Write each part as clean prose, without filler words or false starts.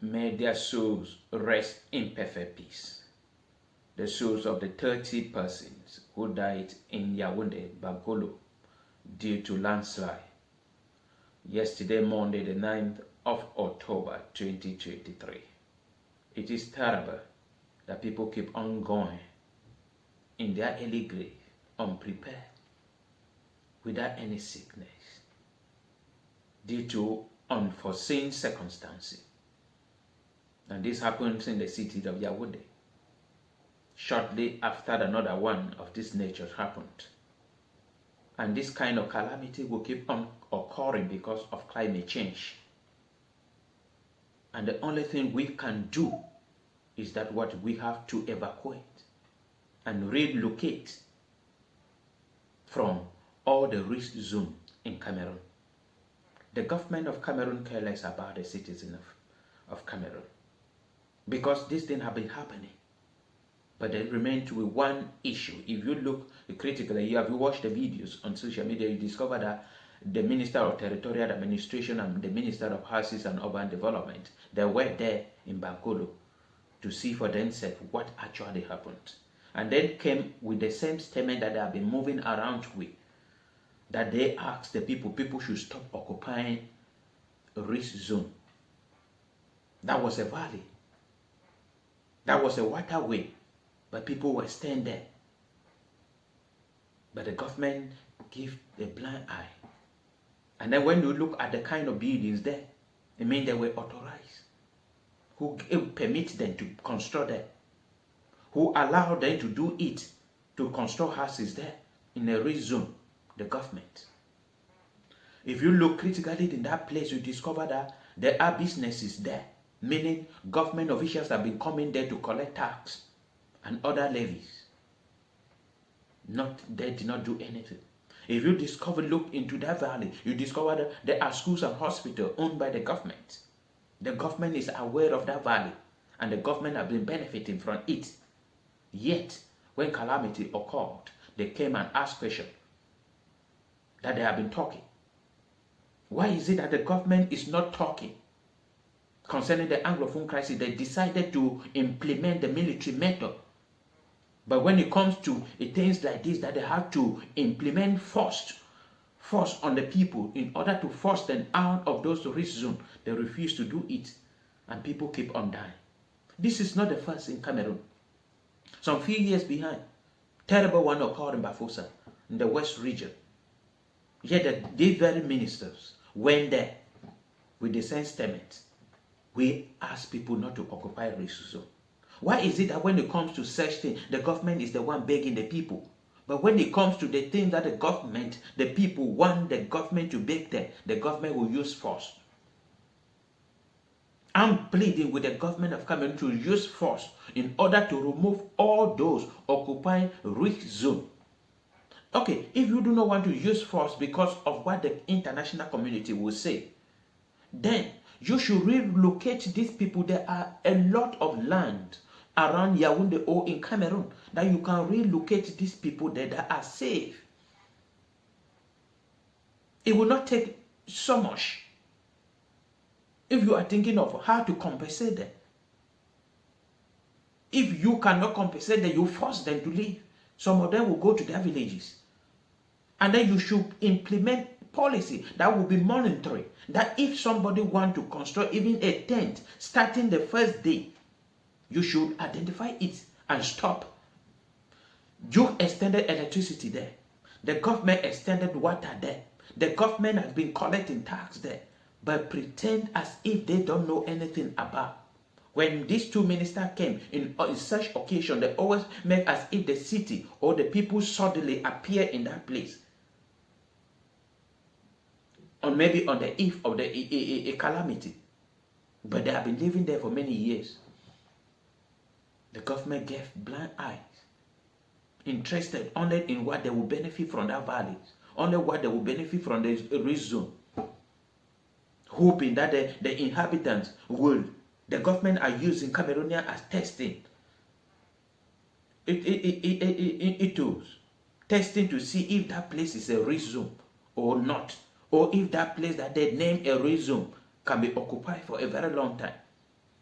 May their souls rest in perfect peace. The souls of the 30 persons who died in Yaounde, Mbankolo, due to landslide yesterday, Monday, the 9th of October 2023. It is terrible that people keep on going in their early grave unprepared, without any sickness, due to unforeseen circumstances. And this happens in the city of Yaounde. Shortly after another one of this nature happened. And this kind of calamity will keep on occurring because of climate change. And the only thing we can do is that what we have to evacuate and relocate from all the risk zone in Cameroon. The government of Cameroon cares less about the citizens of Cameroon, because this thing have been happening. But there remains to be one issue. If you look critically, you have watched the videos on social media, you discover that the Minister of Territorial Administration and the Minister of Houses and Urban Development, they were there in Mbankolo to see for themselves what actually happened. And then came with the same statement that they have been moving around with, that they asked the people should stop occupying a risk zone. That was a valley. That was a waterway. But people were staying there. But the government gave a blind eye. And then when you look at the kind of buildings there, it means they were authorized. Who permit them to construct there? Who allowed them to do it, to construct houses there in a risk zone? The government. If you look critically in that place, you discover that there are businesses there, meaning government officials have been coming there to collect tax and other levies. They did not do anything. If you look into that valley, you discover that there are schools and hospitals owned by the government. The government is aware of that valley, and the government have been benefiting from it. Yet, when calamity occurred, they came and asked questions that they have been talking. Why is it that the government is not talking concerning the Anglophone crisis? They decided to implement the military method. But when it comes to things like this, that they have to implement force on the people in order to force them out of those risk zones, they refuse to do it. And people keep on dying. This is not the first in Cameroon. Some few years behind, terrible one occurred in Bafosa, in the West region. Yet these very ministers went there with the same statement. We ask people not to occupy risk zone. Why is it that when it comes to such things, the government is the one begging the people? But when it comes to the thing that the people want the government to beg them, the government will use force. I'm pleading with the government of Cameroon to use force in order to remove all those occupying risk zone. Okay, if you do not want to use force because of what the international community will say, then you should relocate these people. There are a lot of land around Yaounde or in Cameroon that you can relocate these people there that are safe. It will not take so much if you are thinking of how to compensate them. If you cannot compensate them, you force them to leave. Some of them will go to their villages. And then you should implement policy that will be monitoring. That if somebody wants to construct even a tent starting the first day, you should identify it and stop. You extended electricity there. The government extended water there. The government has been collecting tax there. But pretend as if they don't know anything about. When these two ministers came in such occasion, they always make as if the city or the people suddenly appear in that place. Or maybe on the eve of a calamity. But they have been living there for many years. The government gave blind eyes, interested only in what they will benefit from that valley, only what they will benefit from the risk zone, hoping that the inhabitants will, the government are using Cameroonians as testing. It was testing to see if that place is a risk zone or not, or if that place that they name a risk zone can be occupied for a very long time.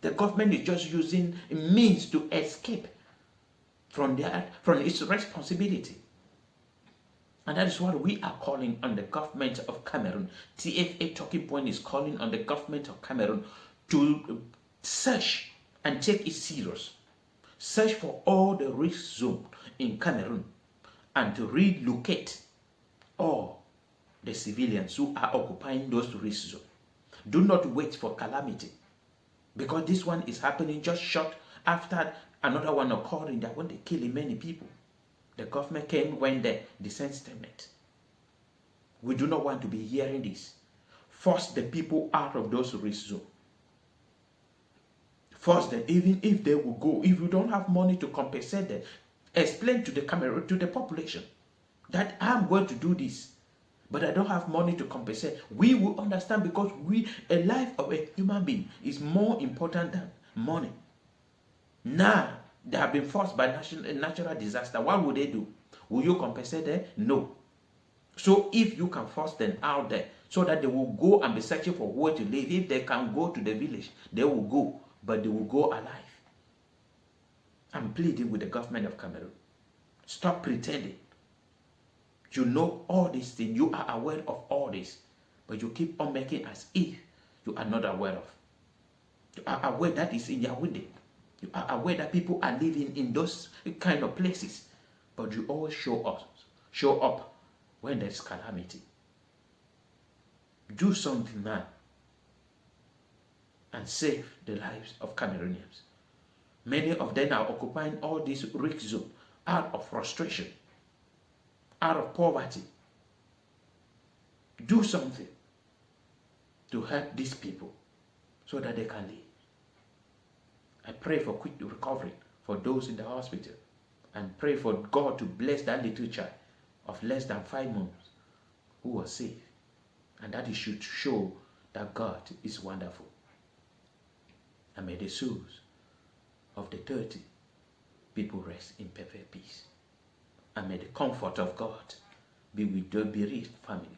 The government is just using means to escape from its responsibility. And that is what we are calling on the government of Cameroon. TFA Talking Point is calling on the government of Cameroon to search and take it serious. Search for all the risk zones in Cameroon and to relocate all the civilians who are occupying those risk zones. Do not wait for calamity, because this one is happening just short after another one occurring that when they killing many people. The government came when they sent statement. We do not want to be hearing this. Force the people out of those risk zones. Force them, even if they will go. If you don't have money to compensate them, explain to the population that I'm going to do this, but I don't have money to compensate. We will understand, because a life of a human being is more important than money. Now, they have been forced by natural disaster. What will they do? Will you compensate them? No. So if you can force them out there so that they will go and be searching for where to live, if they can go to the village, they will go, but they will go alive. I'm pleading with the government of Cameroon. Stop pretending. You know all these things. You are aware of all this, but you keep on making as if you are not aware of. You are aware that is in Yaounde. You are aware that people are living in those kind of places, but you always show up when there's calamity. Do something now and save the lives of Cameroonians. Many of them are occupying all these risk zones out of frustration, out of poverty. Do something to help these people so that they can live. I pray for quick recovery for those in the hospital, and pray for God to bless that little child of less than 5 months who was safe, and that it should show that God is wonderful. And may the souls of the 30 people rest in perfect peace, and may the comfort of God be with the bereaved family.